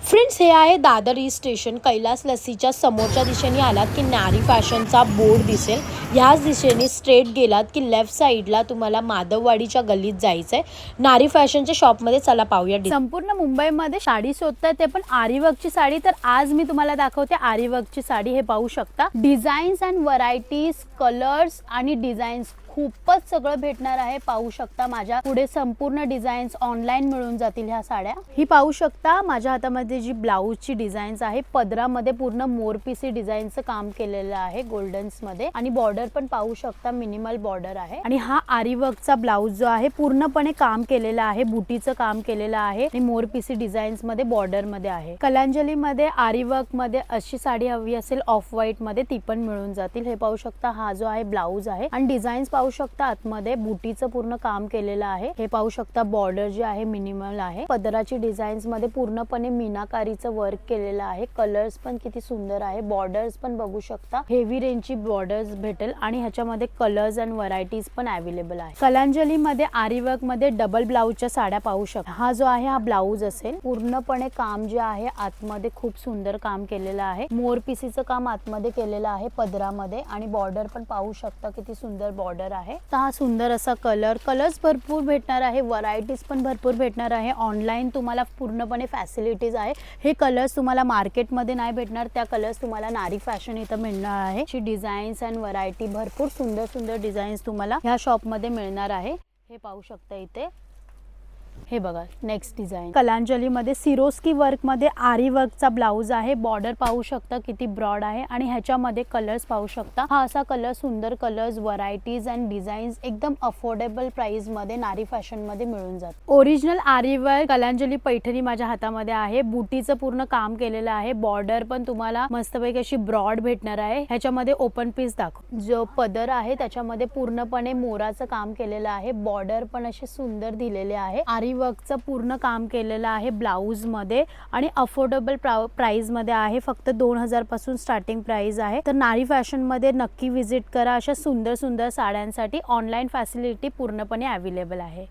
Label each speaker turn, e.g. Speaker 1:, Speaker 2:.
Speaker 1: Friends, हे आहे Dadar E station. Kailas लस्सीच्या समोरच्या दिशेने आलात की नारी फॅशनचा बोर्ड दिसेल. ह्याच दिशेने स्ट्रेट गेलात की लेफ्ट साईडला तुम्हाला माधववाडीच्या गल्लीत जायचंय. नारी फॅशनच्या शॉपमध्ये चला पाहूया.
Speaker 2: संपूर्ण मुंबईमध्ये साडी शोधताय, ते पण आरीवर्कची साडी. तर आज मी तुम्हाला दाखवते आरीवर्कची साडी. हे पाहू शकता, डिझाईन्स अँड व्हरायटीज, कलर्स आणि डिझाईन्स खूपच सगळं भेटणार आहे. पाहू शकता माझ्या पुढे संपूर्ण डिझाईन्स ऑनलाईन मिळून जातील ह्या साड्या. ही पाहू शकता माझ्या हातामध्ये जी ब्लाऊजची डिझाईन्स आहे, पदरामध्ये पूर्ण मोरपिसी डिझाईनचं काम केलेलं आहे गोल्डन्स मध्ये. आणि बॉर्डर पण पाहू शकता, मिनिमल बॉर्डर आहे. आणि हा आरीवर्कचा ब्लाऊज जो आहे पूर्णपणे काम केलेला आहे, बुटीचं काम केलेलं आहे आणि मोरपिसी डिझाईन्स मध्ये बॉर्डर मध्ये आहे. कलांजली मध्ये आरीवर्क मध्ये अशी साडी हवी असेल ऑफ व्हाईट मध्ये, ती पण मिळून जातील. हे पाहू शकता, हा जो आहे ब्लाऊज आहे आणि डिझाईन्स पाहू शकता आतमध्ये बुटीचं पूर्ण काम केलेलं आहे. हे पाहू शकता, बॉर्डर जे आहे मिनिमल आहे. पदराची डिझाईन्स मध्ये पूर्णपणे मीनाकारीचं वर्क केलेलं आहे. कलर्स पण किती सुंदर आहे. बॉर्डर्स पण बघू शकता, हेवी रेंजची बॉर्डर्स भेटेल आणि ह्याच्यामध्ये कलर्स अँड व्हरायटीज पण अवेलेबल आहे. कलांजली मध्ये आरीवर्क मध्ये डबल ब्लाऊजच्या साड्या पाहू शकता. हा जो आहे हा ब्लाऊज असेल. पूर्णपणे काम जे आहे आतमध्ये खूप सुंदर काम केलेलं आहे. मोरपिसीचं काम आतमध्ये केलेलं आहे पदरामध्ये आणि बॉर्डर पण पाहू शकता, किती सुंदर बॉर्डर आहे. हा सुंदर असा कलर्स भरपूर भेटणार आहे. व्हरायटीज पण भरपूर भेटणार आहे. ऑनलाईन तुम्हाला पूर्णपणे फॅसिलिटीज आहे. हे कलर्स तुम्हाला मार्केटमध्ये नाही भेटणार, त्या कलर्स तुम्हाला नारी फॅशन इथं मिळणार आहे. ची डिझाईन्स अँड व्हरायटी, भरपूर सुंदर सुंदर डिझाईन्स तुम्हाला ह्या शॉप मध्ये मिळणार आहे. हे पाहू शकता इथे. हे बघा, नेक्स्ट डिझाईन कलांजली मध्ये सिरोस्की वर्क मध्ये आरी वर्कचा ब्लाऊज आहे. बॉर्डर पाहू शकता किती ब्रॉड आहे आणि ह्याच्यामध्ये कलर्स पाहू शकता. हा असा कलर, सुंदर कलर्स, व्हरायटीज अँड डिझाईन्स एकदम अफोर्डेबल प्राइस मध्ये नारी फॅशन मध्ये मिळून जात. ओरिजिनल आरी वर्क कलांजली पैठणी माझ्या हातामध्ये आहे. बुटीचं पूर्ण काम केलेलं आहे. बॉर्डर पण तुम्हाला मस्तपैकी अशी ब्रॉड भेटणार आहे. ह्याच्यामध्ये ओपन पीस दाखव. जो पदर आहे त्याच्यामध्ये पूर्णपणे मोराचं काम केलेलं आहे. बॉर्डर पण असे सुंदर दिलेले आहे. आरी वर्कचं पूर्ण काम केलेलं आहे ब्लाऊज मध्ये आणि अफोर्डेबल प्राइस मध्ये आहे. फक्त 2000 पासून स्टार्टिंग प्राइस आहे. तर नारी फॅशन मध्ये नक्की व्हिजिट करा. अशा सुंदर सुंदर साड्यांसाठी ऑनलाईन फॅसिलिटी पूर्णपणे अवेलेबल आहे.